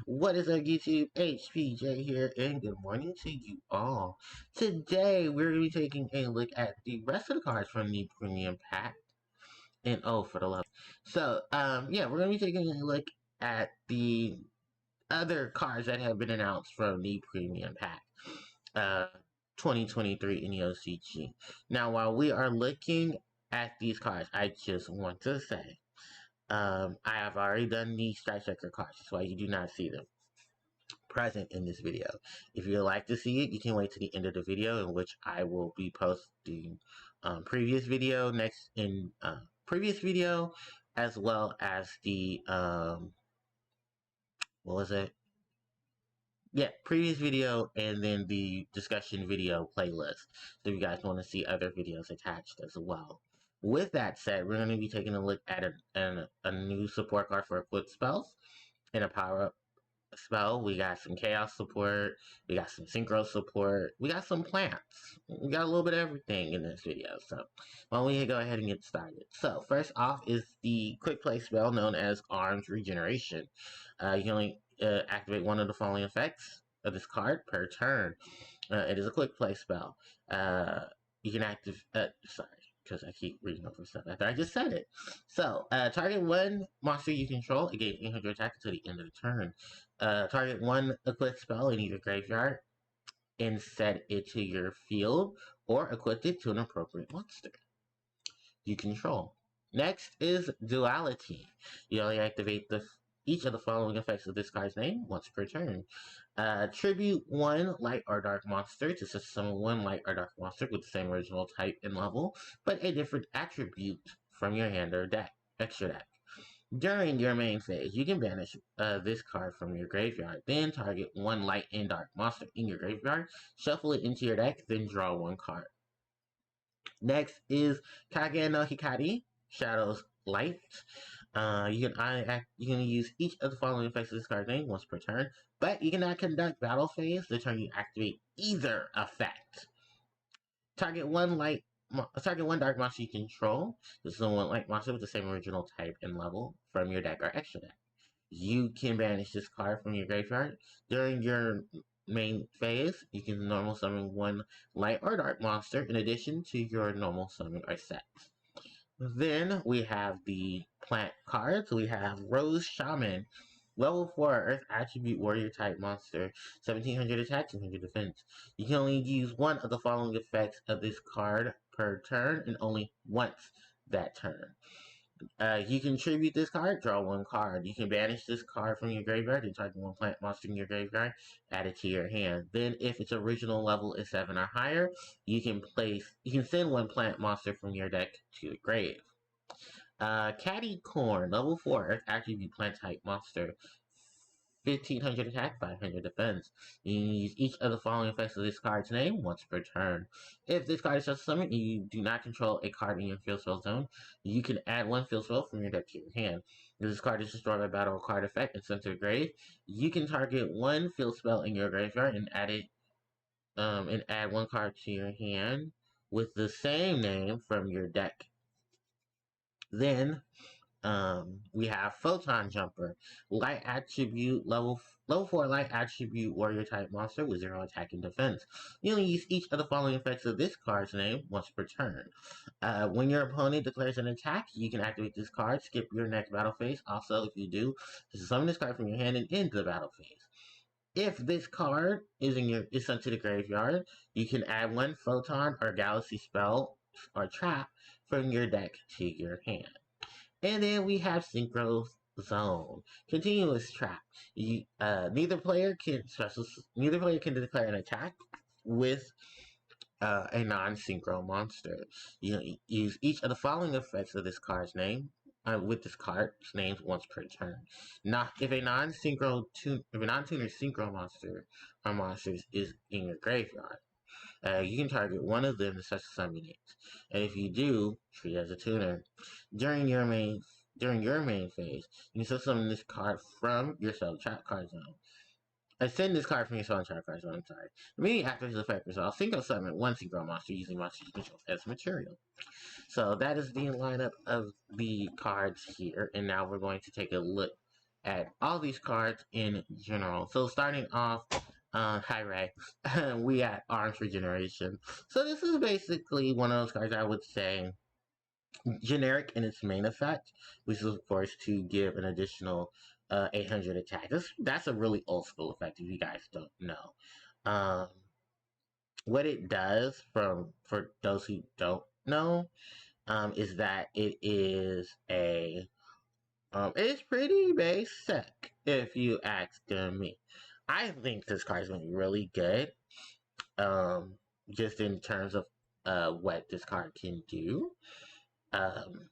What is up, YouTube? HPJ here, and good morning to you all. Today, we're going to be taking a look at the rest of the cards from the Premium Pack. And oh, for the love. Yeah, we're going to be taking a look at the other cards that have been announced from the Premium Pack. 2023 in the OCG. Now, while we are looking at these cards, I just want to say, I have already done the Strike Checker cards. That's why you do not see them present in this video. If you would like to see it, you can wait to the end of the video, in which I will be posting previous video previous video, as well as the what was it? Yeah, previous video, and then the discussion video playlist. So if you guys want to see other videos attached as well. With that said, we're going to be taking a look at a new support card for equipped spells and a power-up spell. We got some chaos support, we got some synchro support, we got some plants. We got a little bit of everything in this video. So why don't we go ahead and get started. So first off is the quick play spell known as Arms Regeneration. You can only activate one of the following effects of this card per turn. It is a quick play spell. You can sorry, because I keep reading over stuff after I just said it. So, target one monster you control. It gains 800 attack until the end of the turn. Target one equipped spell in either graveyard and set it to your field, or equip it to an appropriate monster you control. Next is Duality. You only activate each of the following effects of this card's name once per turn. Tribute one light or dark monster to summon one light or dark monster with the same original type and level, but a different attribute from your hand or extra deck. During your main phase, you can banish this card from your graveyard, then target one light and dark monster in your graveyard, shuffle it into your deck, then draw one card. Next is Kage no Hikari, Shadow's Light. You can use each of the following effects of this card's name once per turn, but you cannot conduct battle phase the turn you activate either effect. Target one dark monster you control. This is one light monster with the same original type and level from your deck or extra deck. You can banish this card from your graveyard. During your main phase, you can normal summon one light or dark monster in addition to your normal summon or set. Then we have the plant cards. We have Rose Shaman, level 4 Earth Attribute Warrior type monster, 1700 attack, 200 defense. You can only use one of the following effects of this card per turn, and only once that turn. You can tribute this card, draw one card. You can banish this card from your graveyard and target one plant monster in your graveyard, add it to your hand. Then, if its original level is 7 or higher, you can send one plant monster from your deck to the grave. Catty Corn, level 4, Earth Attribute Plant type monster, 1500 attack, 500 defense. You can use each of the following effects of this card's name once per turn. If this card is just summoned and you do not control a card in your field spell zone, you can add one field spell from your deck to your hand. If this card is destroyed by battle or card effect and sent to the grave, you can target one field spell in your graveyard and add one card to your hand with the same name from your deck. Then we have Photon Jumper, light attribute, level 4 light attribute warrior type monster with 0 attack and defense. You only use each of the following effects of this card's name once per turn. When your opponent declares an attack, you can activate this card, skip your next battle phase. Also, if you do, summon this card from your hand and end the battle phase. If this card is sent to the graveyard, you can add one Photon or Galaxy spell or trap from your deck to your hand. And then we have Synchro Zone, continuous trap. Neither player can declare an attack with a non-synchro monster. You use each of the following effects of this card's name with this card's name once per turn. If a non-tuner synchro monster or monsters is in your graveyard, you can target one of them to such summon it. And if you do, treat it as a tuner. During your main phase, you can summon this card from your spell trap card zone. Send this card from your spell trap card zone, I'm sorry. Immediately after his effect resolves, synchro summon one synchro monster using monster you control as material. So that is the lineup of the cards here, and now we're going to take a look at all these cards in general. So starting off, hi Rex, we at Arms Regeneration. So this is basically one of those cards I would say generic in its main effect, which is of course to give an additional 800 attack. That's a really old school effect if you guys don't know. Um, what it does, for those who don't know, is that it's pretty basic if you ask me. I think this card is going to be really good, um, just in terms of what this card can do. Um,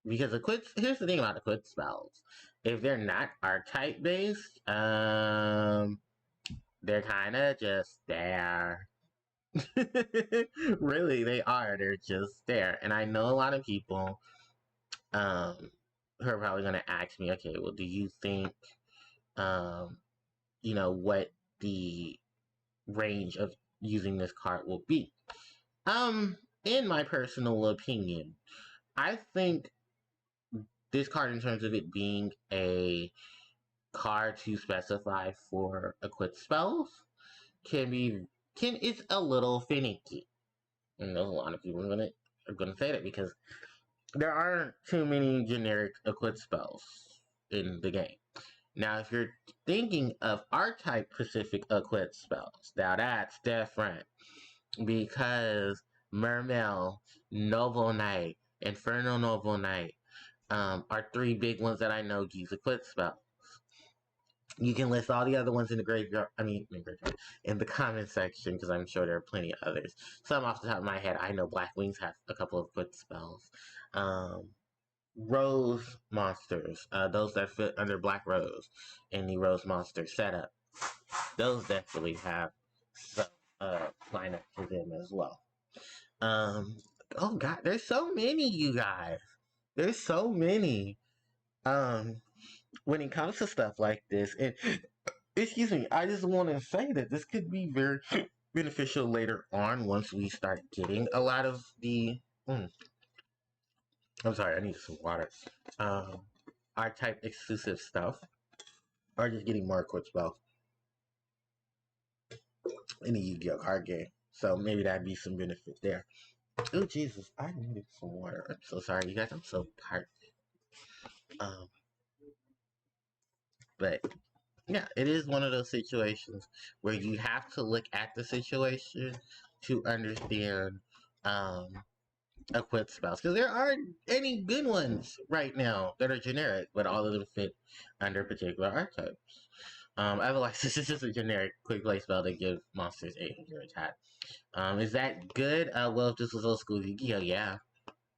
because here's the thing about the quit spells. If they're not archetype based, they're kind of just there. Really, they are. They're just there. And I know a lot of people um, who are probably going to ask me, okay, well, do you think, um, what the range of using this card will be? In my personal opinion, I think this card, in terms of it being a card to specify for equip spells, it's a little finicky. And there's a lot of people are gonna say that because there aren't too many generic equip spells in the game. Now, if you're thinking of archetype specific equip spells, now that's different because Mermail, Noble Knight, Infernal Noble Knight are three big ones that I know use equip spells. You can list all the other ones in the graveyard. In the comment section, because I'm sure there are plenty of others. Some off the top of my head, I know Black Wings have a couple of quick spells. Rose monsters, those that fit under Black Rose in the Rose monster setup, those definitely have some lineup for them as well. Oh god, there's so many, you guys. There's so many. When it comes to stuff like this, and excuse me, I just want to say that this could be very beneficial later on once we start getting a lot of the. I'm sorry, I need some water. R-type exclusive stuff, or just getting more quick spells in the Yu-Gi-Oh card game. So maybe that'd be some benefit there. Oh Jesus, I needed some water. I'm so sorry, you guys. I'm so tired. But yeah, it is one of those situations where you have to look at the situation to understand equip spells, because there aren't any good ones right now that are generic, but all of them fit under particular archetypes. Otherwise, this is just a generic quick play spell that gives monsters 800 attack. Is that good? Well, if this was old school Yu-Gi-Oh, yeah.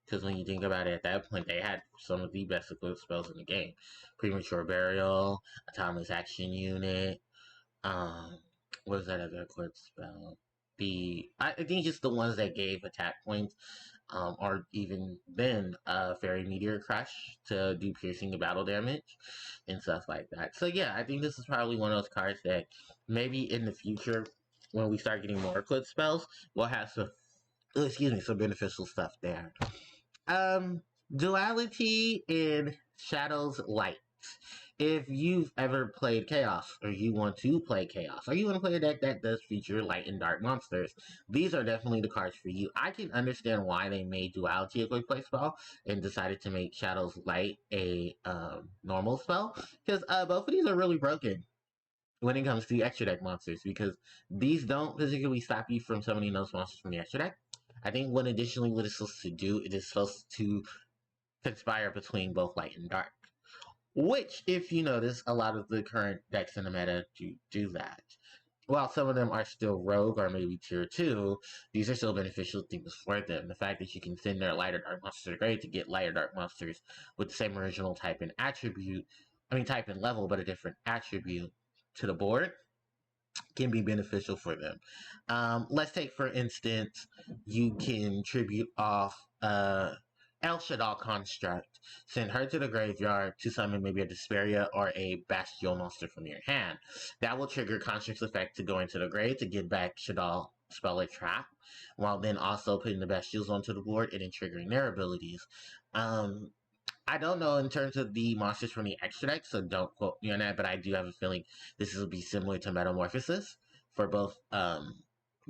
Because when you think about it, at that point, they had some of the best equipped spells in the game. Premature Burial, Autonomous Action Unit, what was that other equipped spell? I think just the ones that gave attack points, or even then, Fairy Meteor Crush to do piercing and battle damage, and stuff like that. So yeah, I think this is probably one of those cards that maybe in the future, when we start getting more equipped spells, we'll have some beneficial stuff there. Duality in Shadows Light. If you've ever played Chaos, or you want to play Chaos, or you want to play a deck that does feature light and dark monsters, these are definitely the cards for you. I can understand why they made Duality a quick play spell and decided to make Shadows Light a normal spell, because both of these are really broken when it comes to extra deck monsters, because these don't particularly stop you from summoning those monsters from the extra deck. I think what it's supposed to do, it is supposed to conspire between both light and dark. Which, if you notice, a lot of the current decks in the meta do that. While some of them are still rogue or maybe tier 2, these are still beneficial things for them. The fact that you can send their light or dark monsters to the grave to get light or dark monsters with the same original type and type and level, but a different attribute to the board, can be beneficial for them. Let's take, for instance, you can tribute off El Shaddai Construct. Send her to the graveyard to summon maybe a Desperia or a Bestial monster from your hand. That will trigger Construct's effect to go into the grave to get back Shaddai Spell or Trap, while then also putting the Bestials onto the board and then triggering their abilities. I don't know in terms of the monsters from the extra deck, so don't quote me on that, but I do have a feeling this will be similar to Metamorphosis for both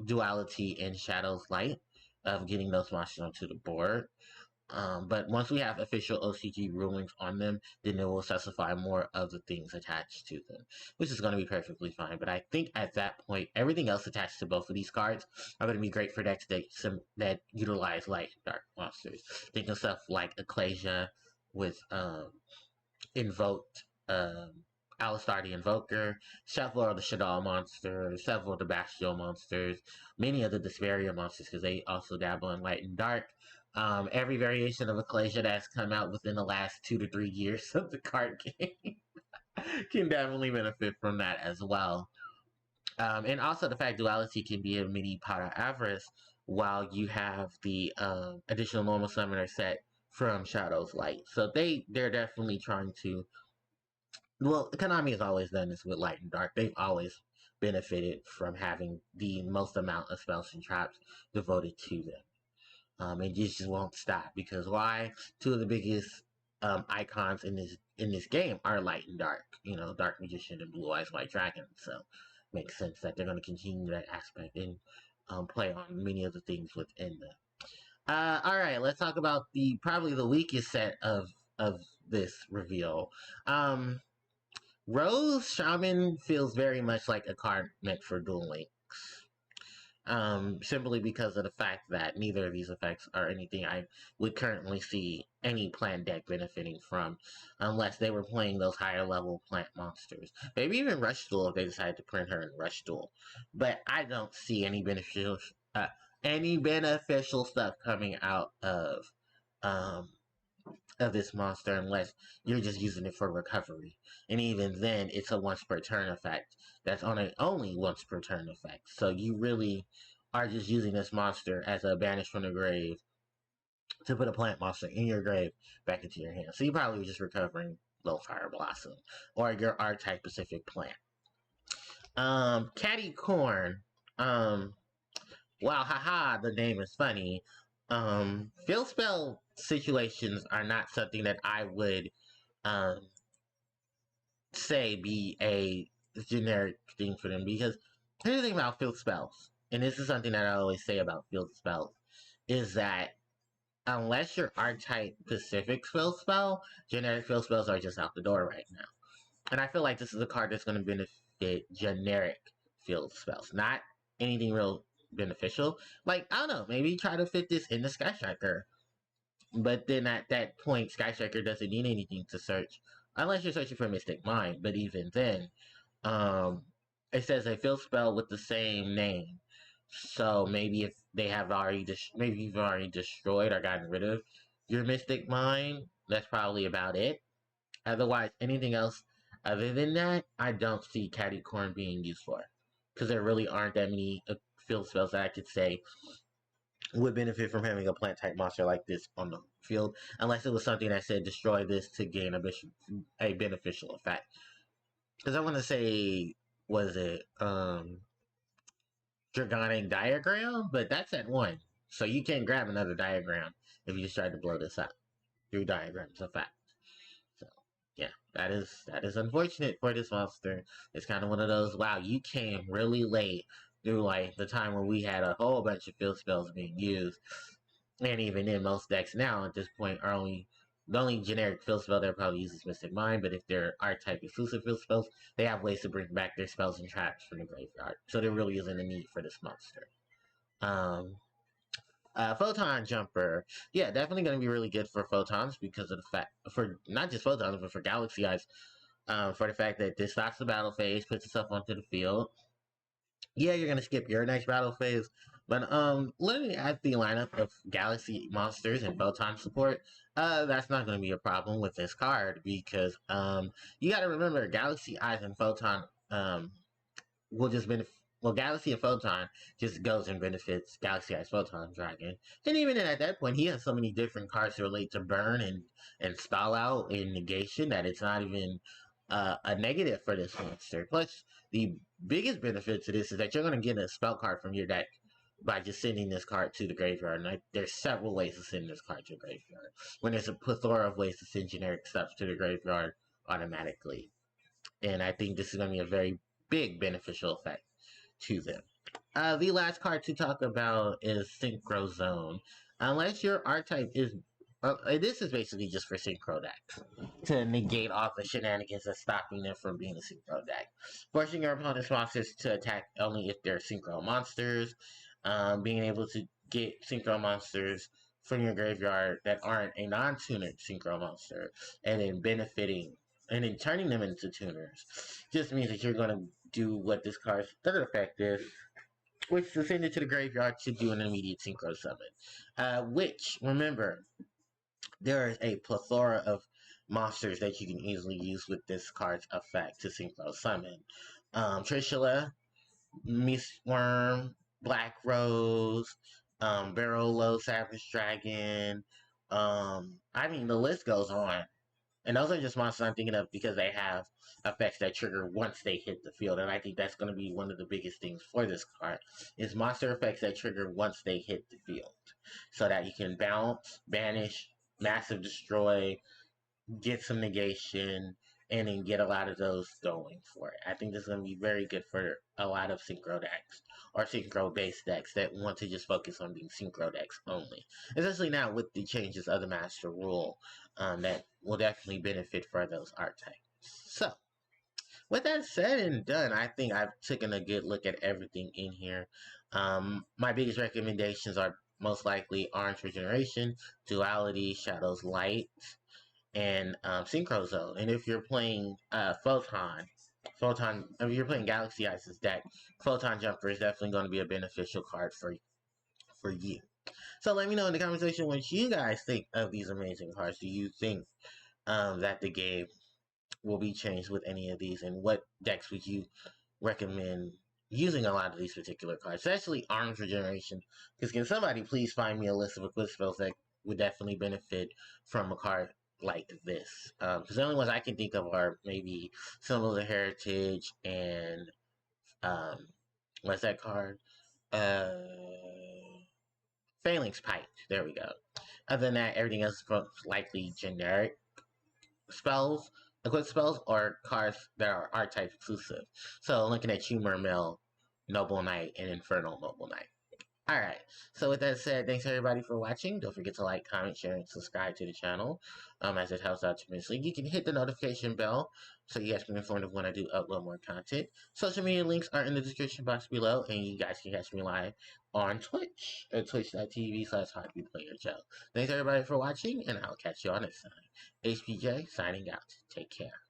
Duality and Shadow's Light of getting those monsters onto the board. But once we have official OCG rulings on them, then it will specify more of the things attached to them, which is going to be perfectly fine. But I think at that point, everything else attached to both of these cards are going to be great for decks that utilize light and dark monsters. Think of stuff like Ecclesia with Invoked, Alistar the Invoker, several of the Shadal monsters, several of the Bastille monsters, many of the Desperia monsters because they also dabble in light and dark. Every variation of Ecclesia that's come out within the last 2 to 3 years of the card game can definitely benefit from that as well. And also the fact Duality can be a mini Power Avarice while you have the additional normal summoner set from Shadow's Light. So they're definitely trying to. Well, Konami has always done this with Light and Dark. They've always benefited from having the most amount of spells and traps devoted to them. And just won't stop because why? Two of the biggest icons in this game are Light and Dark. You know, Dark Magician and Blue Eyes White Dragon. So it makes sense that they're going to continue that aspect and play on many of the things within them. All right, let's talk about probably the weakest set of this reveal. Rose Shaman feels very much like a card meant for Duel Links. Simply because of the fact that neither of these effects are anything I would currently see any plant deck benefiting from, unless they were playing those higher level plant monsters. Maybe even Rush Duel if they decided to print her in Rush Duel. But I don't see any beneficial stuff coming out of this monster unless you're just using it for recovery. And even then, it's a once per turn effect. That's only once per turn effect. So you really are just using this monster as a banish from the grave to put a plant monster in your grave back into your hand. So you probably were just recovering Low Fire Blossom or your archetype specific plant. Catty Corn. Wow, haha, the name is funny. Field spell situations are not something that I would say be a generic thing for them because here's the thing about field spells, and this is something that I always say about field spells, is that unless your archetype specific field spell, generic field spells are just out the door right now. And I feel like this is a card that's going to benefit generic field spells, not anything real beneficial. Like, I don't know, maybe try to fit this into Sky Striker. But then at that point, Sky Striker doesn't need anything to search, unless you're searching for Mystic Mind. But even then, it says a field spell with the same name. So maybe if they have maybe you've already destroyed or gotten rid of your Mystic Mind, that's probably about it. Otherwise, anything else other than that, I don't see Catty Corn being used for. Because there really aren't that many field spells that I could say would benefit from having a plant type monster like this on the field, unless it was something that said destroy this to gain a beneficial effect. Because I want to say, was it Dragonic Diagram? But that's at 1. So you can't grab another diagram if you just try to blow this up through diagrams of fact. So yeah, that is unfortunate for this monster. It's kind of one of those, wow, you came really late through like the time when we had a whole bunch of field spells being used. And even in most decks now at this point are the only generic field spell they're probably uses Mystic Mind, but if they're archetype exclusive field spells, they have ways to bring back their spells and traps from the graveyard. So there really isn't a need for this monster. Photon Jumper. Yeah, definitely going to be really good for photons because of the fact, for not just photons, but for Galaxy Eyes, for the fact that this stops the battle phase, puts itself onto the field. Yeah, you're going to skip your next battle phase, but looking at the lineup of Galaxy monsters and photon support, that's not going to be a problem with this card because you got to remember Galaxy Eyes and Photon will just benefit. Well, Galaxy and Photon just goes and benefits Galaxy Eyes Photon Dragon. And even at that point, he has so many different cards to relate to burn and stall out and negation that it's not even a negative for this monster. Plus, the biggest benefit to this is that you're going to get a spell card from your deck by just sending this card to the graveyard. And there's several ways to send this card to the graveyard. When there's a plethora of ways to send generic stuff to the graveyard automatically. And I think this is going to be a very big beneficial effect to them. The last card to talk about is Synchro Zone. Unless your archetype is... this is basically just for Synchro decks, to negate all the shenanigans that's stopping them from being a Synchro deck. Forcing your opponent's monsters to attack only if they're Synchro monsters. Being able to get Synchro monsters from your graveyard that aren't a non-tuner Synchro monster, and then benefiting and then turning them into tuners just means that you're going to do what this card's third effect is, which is to send it to the graveyard to do an immediate Synchro Summon. Which, remember, there is a plethora of monsters that you can easily use with this card's effect to Synchro Summon. Trishula, Mistworm, Black Rose, Barolo, Savage Dragon. I mean, the list goes on. And those are just monsters I'm thinking of because they have effects that trigger once they hit the field. And I think that's going to be one of the biggest things for this card, is monster effects that trigger once they hit the field. So that you can bounce, banish, massive destroy, get some negation, and then get a lot of those going for it. I think this is going to be very good for a lot of Synchro decks, or Synchro-based decks that want to just focus on being Synchro decks only. Especially now with the changes of the Master Rule, that will definitely benefit for those archetypes. So, with that said and done, I think I've taken a good look at everything in here. My biggest recommendations are most likely Orange Regeneration, Duality, Shadows Light, and Synchro Zone. And if you're playing Photon, if you're playing Galaxy Ice's deck, Photon Jumper is definitely going to be a beneficial card for you. So let me know in the comment section what you guys think of these amazing cards. Do you think that the game will be changed with any of these, and what decks would you recommend using a lot of these particular cards, especially Arms Regeneration? Because can somebody please find me a list of equip spells that would definitely benefit from a card like this? Because the only ones I can think of are maybe Symbols of Heritage and what's that card? Phalanx Pike. There we go. Other than that, everything else is likely generic spells, equip spells, or cards that are archetype exclusive. So looking at Humor Mill, Noble Knight, and Infernal Noble Knight. Alright, so with that said, thanks everybody for watching. Don't forget to like, comment, share, and subscribe to the channel, as it helps out tremendously. You can hit the notification bell so you guys can be informed of when I do upload more content. Social media links are in the description box below, and you guys can catch me live on Twitch at twitch.tv/HarpiePlayerJoe. Thanks everybody for watching, and I'll catch you all next time. HPJ signing out. Take care.